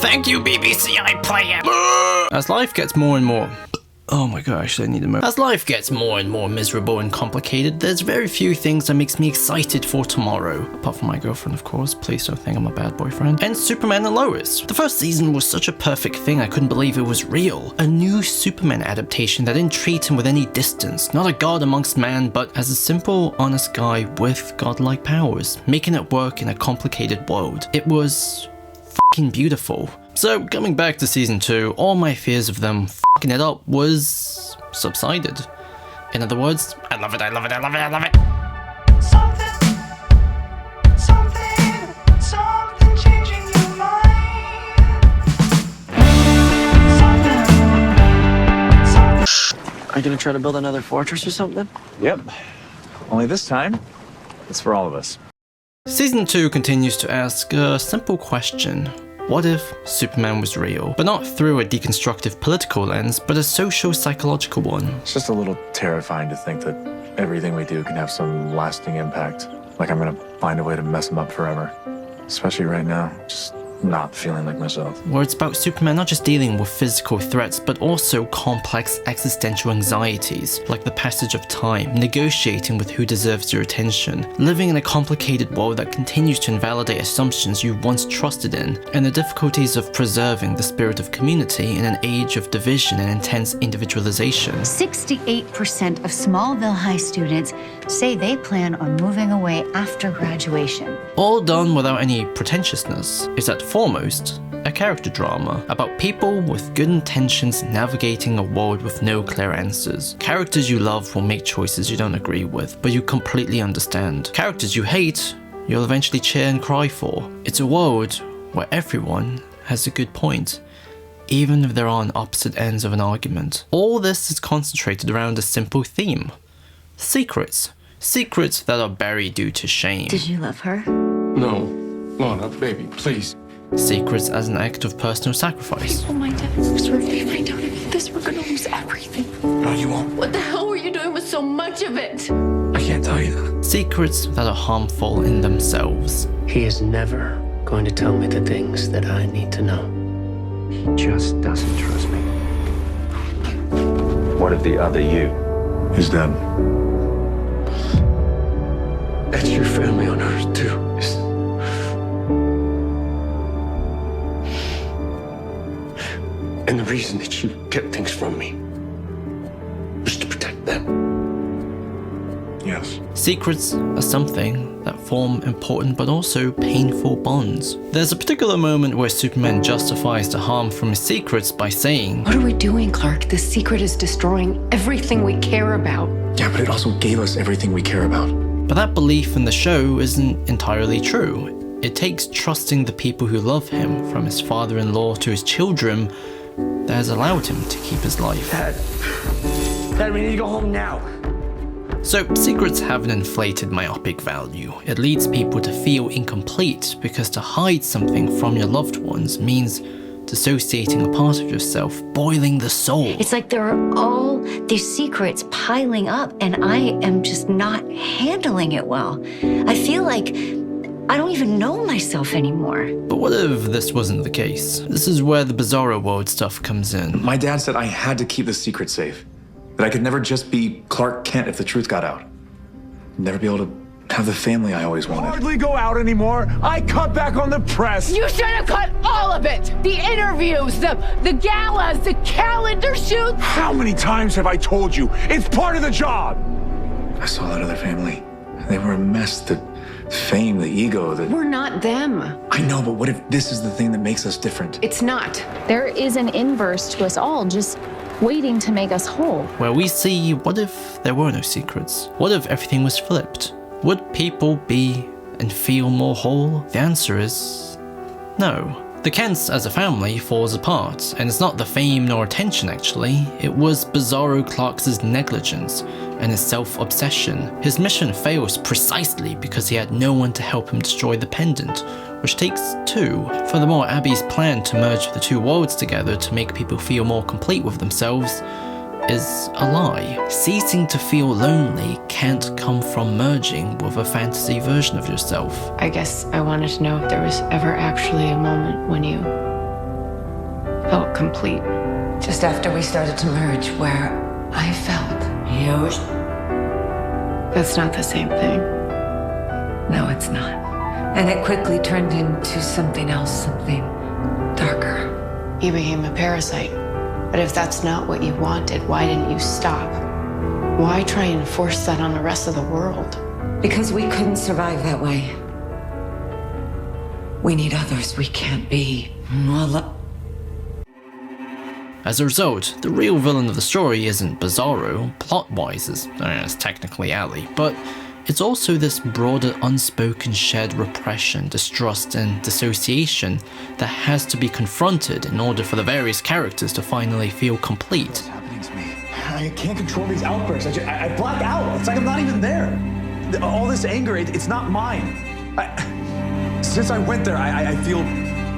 Thank you, BBC iPlayer. As life gets more and more... Oh my gosh, I need a moment. As life gets more and more miserable and complicated, there's very few things that makes me excited for tomorrow. Apart from my girlfriend, of course. Please don't think I'm a bad boyfriend. And Superman and Lois. The first season was such a perfect thing I couldn't believe it was real. A new Superman adaptation that didn't treat him with any distance. Not a god amongst man, but as a simple, honest guy with godlike powers. Making it work in a complicated world. It was... f***ing beautiful. So, coming back to season 2, all my fears of them f***ing it up was subsided. In other words, I love it, I love it, I love it, I love it. Something changing your mind. Are you gonna try to build another fortress or something? Yep. Only this time, it's for all of us. Season 2 continues to ask a simple question. What if Superman was real? But not through a deconstructive political lens, but a social psychological one. It's just a little terrifying to think that everything we do can have some lasting impact. Like I'm gonna find a way to mess him up forever. Especially right now, just not feeling like myself. Where it's about Superman not just dealing with physical threats, but also complex existential anxieties, like the passage of time, negotiating with who deserves your attention, living in a complicated world that continues to invalidate assumptions you once trusted in, and the difficulties of preserving the spirit of community in an age of division and intense individualization. 68% of Smallville High students say they plan on moving away after graduation. All done without any pretentiousness. Is that foremost a character drama about people with good intentions navigating a world with no clear answers. Characters you love will make choices you don't agree with, but you completely understand. Characters you hate, you'll eventually cheer and cry for. It's a world where everyone has a good point, even if they're on opposite ends of an argument. All this is concentrated around a simple theme. Secrets. Secrets that are buried due to shame. Did you love her? No. Lana, baby, please. Secrets as an act of personal sacrifice. Oh my God, if we find out about this, we're gonna lose everything. No, you won't. What the hell were you doing with so much of it? I can't tell you that. Secrets that are harmful in themselves. He is never going to tell me the things that I need to know. He just doesn't trust me. What if the other you Who's dead? That's your family on Earth, too. And the reason that you kept things from me was to protect them. Yes. Secrets are something that form important but also painful bonds. There's a particular moment where Superman justifies the harm from his secrets by saying, What are we doing, Clark? This secret is destroying everything we care about. Yeah, but it also gave us everything we care about. but that belief in the show isn't entirely true. It takes trusting the people who love him, from his father-in-law to his children, that has allowed him to keep his life. Dad, we need to go home now. So, secrets have an inflated myopic value. It leads people to feel incomplete because to hide something from your loved ones means dissociating a part of yourself, boiling the soul. It's like there are all these secrets piling up and I am just not handling it well. I feel like I don't even know myself anymore. But what if this wasn't the case? This is where the bizarro world stuff comes in. My dad said I had to keep the secret safe. That I could never just be Clark Kent if the truth got out. Never be able to have the family I always wanted. Hardly go out anymore. I cut back on the press. You should have cut all of it. The interviews, the galas, the calendar shoots. How many times have I told you? It's part of the job. I saw that other family. They were a mess. The fame, the ego, We're not them. I know, but what if this is the thing that makes us different? It's not. There is an inverse to us all, just waiting to make us whole. Where we see, what if there were no secrets? What if everything was flipped? Would people be and feel more whole? The answer is no. The Kents as a family falls apart, and it's not the fame nor attention actually, it was Bizarro Clark's negligence and his self-obsession. His mission fails precisely because he had no one to help him destroy the pendant, which takes two. Furthermore, Abby's plan to merge the two worlds together to make people feel more complete with themselves is a lie. Ceasing to feel lonely can't come from merging with a fantasy version of yourself. I guess I wanted to know if there was ever actually a moment when you complete. Just after we started to merge, where I felt yours. That's not the same thing. No, it's not. And it quickly turned into something else, something darker. You became a parasite. But if that's not what you wanted, why didn't you stop? Why try and force that on the rest of the world? Because we couldn't survive that way. We need others. We can't be. As a result, the real villain of the story isn't Bizarro, plot-wise as technically Ally, but it's also this broader unspoken shared repression, distrust and dissociation that has to be confronted in order for the various characters to finally feel complete. What's happening to me? I can't control these outbursts. I black out. It's like I'm not even there. All this anger, it's not mine. Since I went there, I feel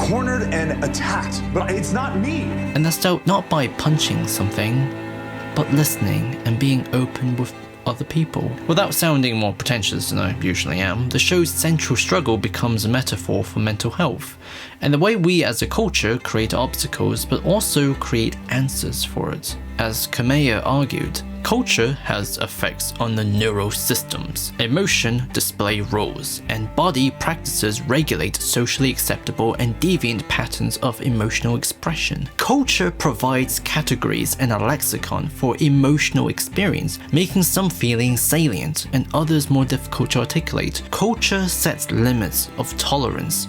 cornered and attacked, but it's not me. And that's dealt not by punching something, but listening and being open with other people. Without sounding more pretentious than I usually am, the show's central struggle becomes a metaphor for mental health, and the way we as a culture create obstacles but also create answers for it. As Kamea argued, culture has effects on the neural systems. Emotion display rules, and body practices regulate socially acceptable and deviant patterns of emotional expression. Culture provides categories and a lexicon for emotional experience, making some feelings salient and others more difficult to articulate. Culture sets limits of tolerance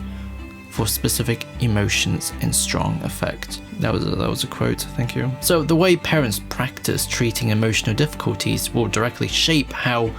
for specific emotions and strong effect. That was a quote, thank you. So the way parents practice treating emotional difficulties will directly shape how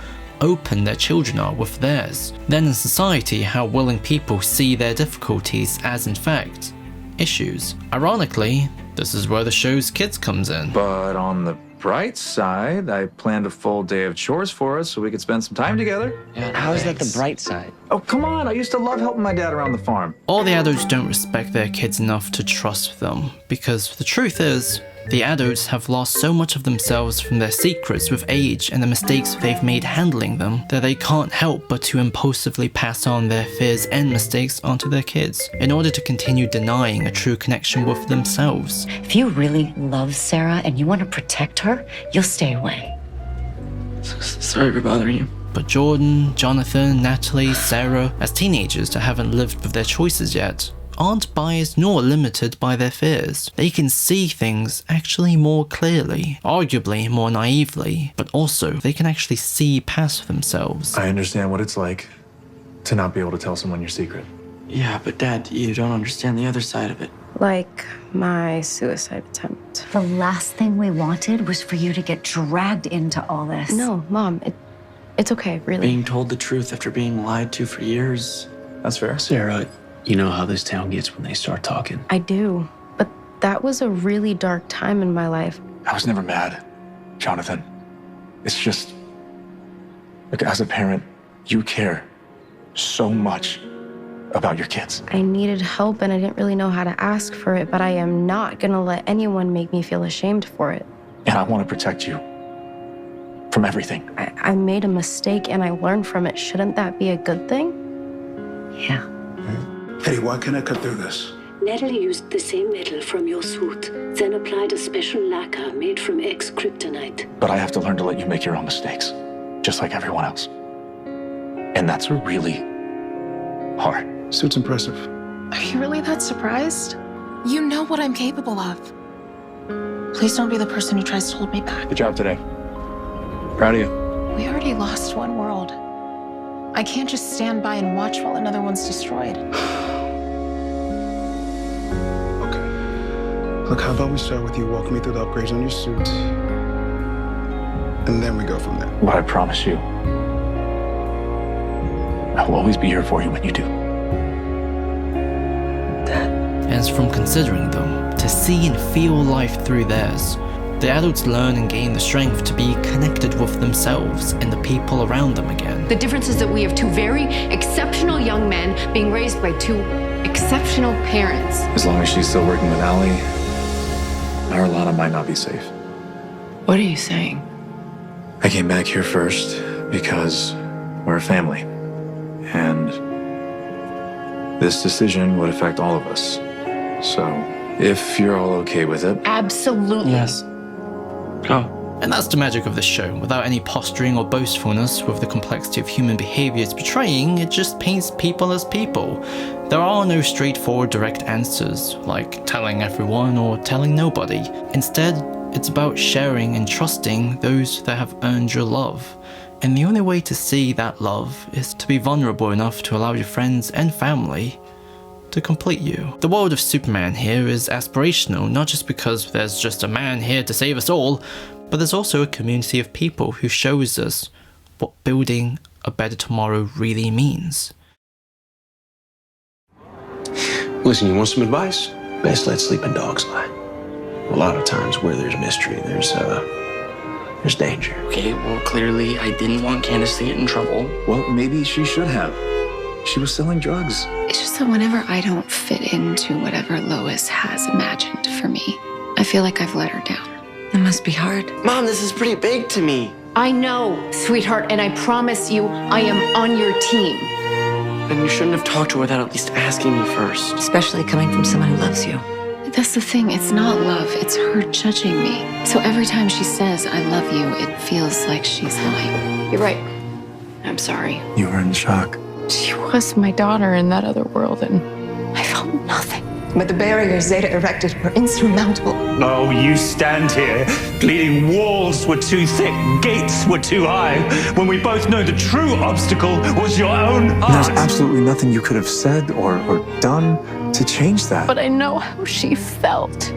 open their children are with theirs. Then in society, how willing people see their difficulties as in fact issues. Ironically, this is where the show's kids comes in. But on the bright side, I planned a full day of chores for us so we could spend some time together. Yeah, how is that the bright side? Oh, come on. I used to love helping my dad around the farm. All the adults don't respect their kids enough to trust them, because the truth is, the adults have lost so much of themselves from their secrets with age and the mistakes they've made handling them that they can't help but to impulsively pass on their fears and mistakes onto their kids in order to continue denying a true connection with themselves. If you really love Sarah and you want to protect her, you'll stay away. Sorry for bothering you. But Jordan, Jonathan, Natalie, Sarah, as teenagers that haven't lived with their choices yet, aren't biased nor limited by their fears. They can see things actually more clearly, arguably more naively, but also they can actually see past themselves. I understand what it's like to not be able to tell someone your secret. Yeah, but Dad, you don't understand the other side of it. Like my suicide attempt. The last thing we wanted was for you to get dragged into all this. No, Mom, it's okay, really. Being told the truth after being lied to for years. That's fair. Sarah, you know how this town gets when they start talking. I do, but that was a really dark time in my life. I was never mad, Jonathan. It's just, like, as a parent, you care so much about your kids. I needed help and I didn't really know how to ask for it, but I am not gonna let anyone make me feel ashamed for it. And I want to protect you from everything. I made a mistake and I learned from it. Shouldn't that be a good thing? Yeah. Hey, why can't I cut through this? Natalie used the same metal from your suit, then applied a special lacquer made from X-kryptonite. But I have to learn to let you make your own mistakes, just like everyone else. And that's really hard. Suit's impressive. Are you really that surprised? You know what I'm capable of. Please don't be the person who tries to hold me back. Good job today. Proud of you. We already lost one world. I can't just stand by and watch while another one's destroyed. Okay. Look, how about we start with you walking me through the upgrades on your suit, and then we go from there. But I promise you, I will always be here for you when you do. As from considering them, to see and feel life through theirs, the adults learn and gain the strength to be connected with themselves and the people around them again. The difference is that we have two very exceptional young men being raised by two exceptional parents. As long as she's still working with Allie, our Lana might not be safe. What are you saying? I came back here first because we're a family. And this decision would affect all of us. So If you're all okay with it. Absolutely. Yes. Go. And that's the magic of this show. Without any posturing or boastfulness, with the complexity of human behavior it's portraying, it just paints people as people. There are no straightforward direct answers, like telling everyone or telling nobody. Instead, it's about sharing and trusting those that have earned your love. And the only way to see that love is to be vulnerable enough to allow your friends and family to complete you. The world of Superman here is aspirational, not just because there's just a man here to save us all, but there's also a community of people who shows us what building a better tomorrow really means. Listen, you want some advice? Best let sleeping dogs lie. A lot of times where there's mystery, there's danger. Okay, well, clearly I didn't want Candace to get in trouble. Well, maybe she should have. She was selling drugs. It's just that whenever I don't fit into whatever Lois has imagined for me, I feel like I've let her down. It must be hard. Mom, this is pretty big to me. I know, sweetheart, and I promise you, I am on your team. Then you shouldn't have talked to her without at least asking me first. Especially coming from someone who loves you. That's the thing, it's not love, it's her judging me. So every time she says, I love you, it feels like she's lying. You're right. I'm sorry. You were in shock. She was my daughter in that other world, and I felt nothing. But the barriers Zeta erected were insurmountable. Oh, you stand here pleading walls were too thick, gates were too high, when we both know the true obstacle was your own heart. There's absolutely nothing you could have said or done to change that. But I know how she felt.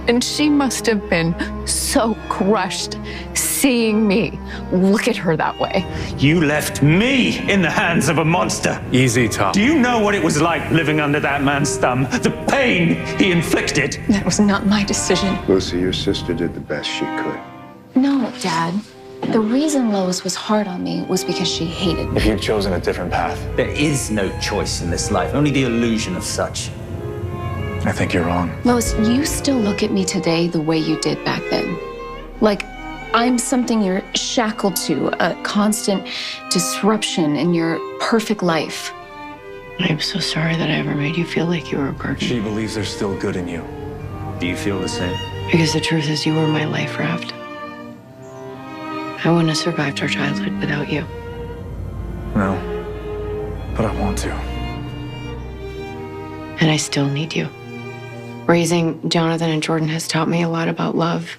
And she must have been so crushed seeing me look at her that way. You left me in the hands of a monster. Easy, Tom. Do you know what it was like living under that man's thumb? The pain he inflicted? That was not my decision. Lucy, your sister did the best she could. No, Dad. The reason Lois was hard on me was because she hated me. If you'd chosen a different path. There is no choice in this life, only the illusion of such. I think you're wrong. Lois, you still look at me today the way you did back then. Like I'm something you're shackled to, a constant disruption in your perfect life. I'm so sorry that I ever made you feel like you were a burden. She believes there's still good in you. Do you feel the same? Because the truth is you were my life raft. I wouldn't have survived our childhood without you. No, but I want to. And I still need you. Raising Jonathan and Jordan has taught me a lot about love.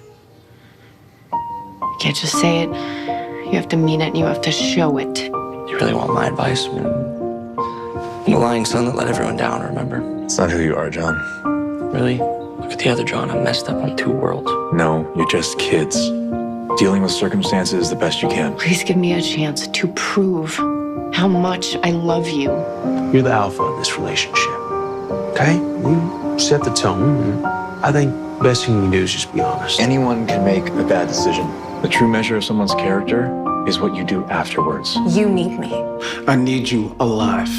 You can't just say it. You have to mean it and you have to show it. You really want my advice? I'm the lying son that let everyone down, remember? It's not who you are, John. Really? Look at the other John. I'm messed up on two worlds. No, you're just kids. Dealing with circumstances the best you can. Please give me a chance to prove how much I love you. You're the alpha in this relationship. Okay? You set the tone. I think the best thing you can do is just be honest. Anyone can make a bad decision. The true measure of someone's character is what you do afterwards. You need me. I need you alive.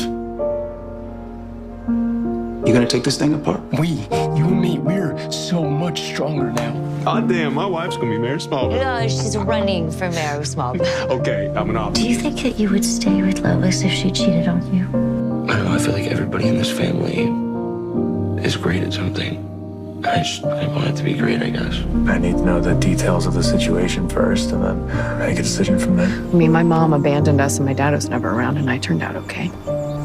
You gonna take this thing apart? You and me, we're so much stronger now. God damn, my wife's gonna be Mary Smallville. No, she's running for mayor of Smallville. Okay, I'm an optimist. Do you think that you would stay with Lois if she cheated on you? I don't know, I feel like everybody in this family is great at something. I want it to be great, I guess. I need to know the details of the situation first and then make a decision from there. I mean, my mom abandoned us and my dad was never around and I turned out okay.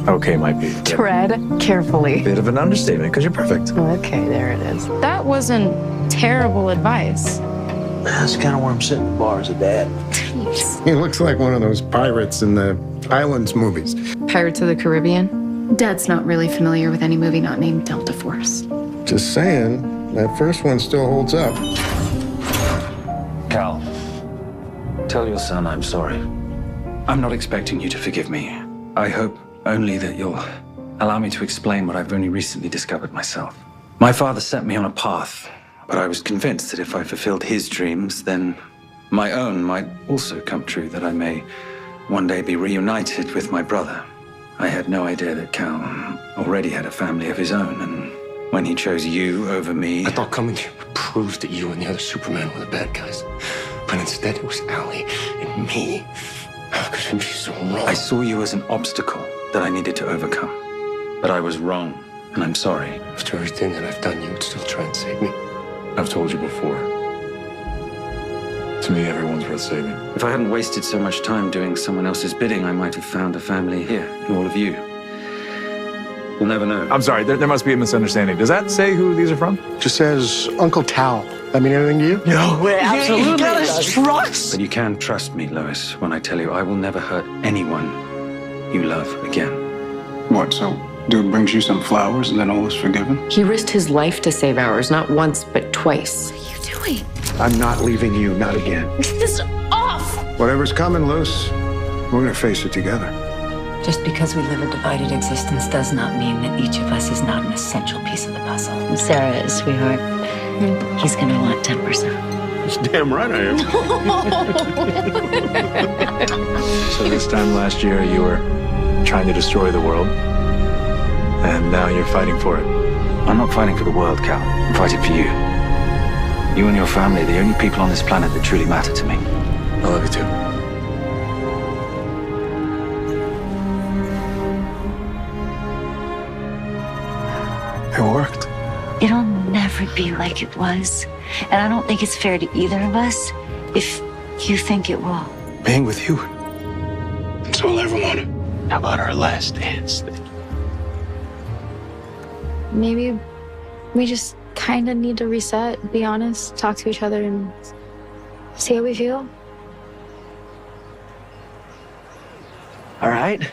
Okay might be. Tread carefully. Bit of an understatement because you're perfect. Okay, there it is. That wasn't terrible advice. That's kind of where I'm sitting at the bar as a dad. He looks like one of those pirates in the Islands movies. Pirates of the Caribbean? Dad's not really familiar with any movie not named Delta Force. Just saying, that first one still holds up. Cal, tell your son I'm sorry. I'm not expecting you to forgive me. I hope only that you'll allow me to explain what I've only recently discovered myself. My father set me on a path, but I was convinced that if I fulfilled his dreams, then my own might also come true, that I may one day be reunited with my brother. I had no idea that Cal already had a family of his own, and when he chose you over me... I thought coming here would prove that you and the other Superman were the bad guys. But instead it was Allie and me. How could it be so wrong? I saw you as an obstacle that I needed to overcome. But I was wrong. and I'm sorry. After everything that I've done, you would still try and save me. I've told you before. To me, everyone's worth saving. If I hadn't wasted so much time doing someone else's bidding, I might have found a family here in all of you. We'll never know. I'm sorry, there must be a misunderstanding. Does that say who these are from? Just says Uncle Tal. That mean anything to you? No, absolutely. You gotta trust. But you can trust me, Lois, when I tell you I will never hurt anyone you love again. What, so dude brings you some flowers and then all is forgiven? He risked his life to save ours, not once, but twice. What are you doing? I'm not leaving you, not again. Get this off! Whatever's coming, Lois, we're gonna face it together. Just because we live a divided existence does not mean that each of us is not an essential piece of the puzzle. Sarah, sweetheart, he's gonna want 10%. That's damn right I am. So this time last year, you were trying to destroy the world, and now you're fighting for it. I'm not fighting for the world, Cal. I'm fighting for you. You and your family are the only people on this planet that truly matter to me. I love you too. It worked. It'll never be like it was. And I don't think it's fair to either of us if you think it will. Being with you. That's all I ever wanted. How about our last dance? Maybe we just kind of need to reset, be honest, talk to each other, and see how we feel. All right.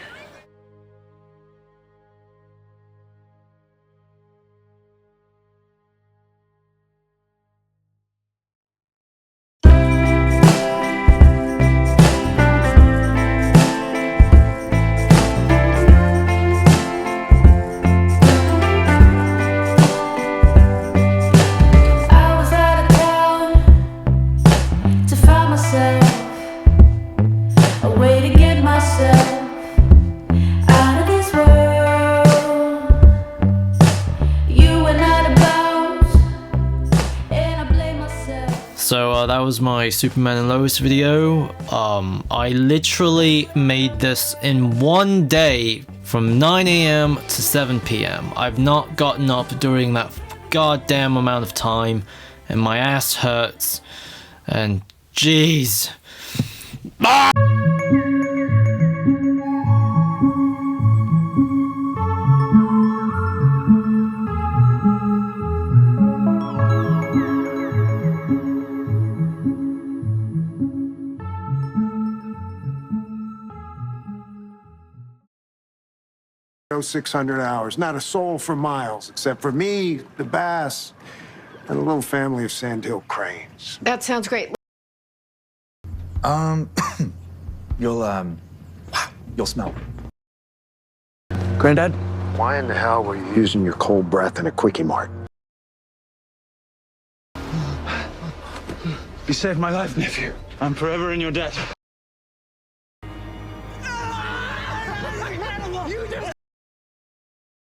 So that was my Superman and Lois video. I literally made this in one day from 9 AM to 7 PM. I've not gotten up during that goddamn amount of time, and my ass hurts, and jeez. Ah! Go 600 hours, not a soul for miles, except for me, the bass, and a little family of sandhill cranes. That sounds great. You'll smell. Granddad? Why in the hell were you using your cold breath in a Quickie Mart? You saved my life, nephew. I'm forever in your debt.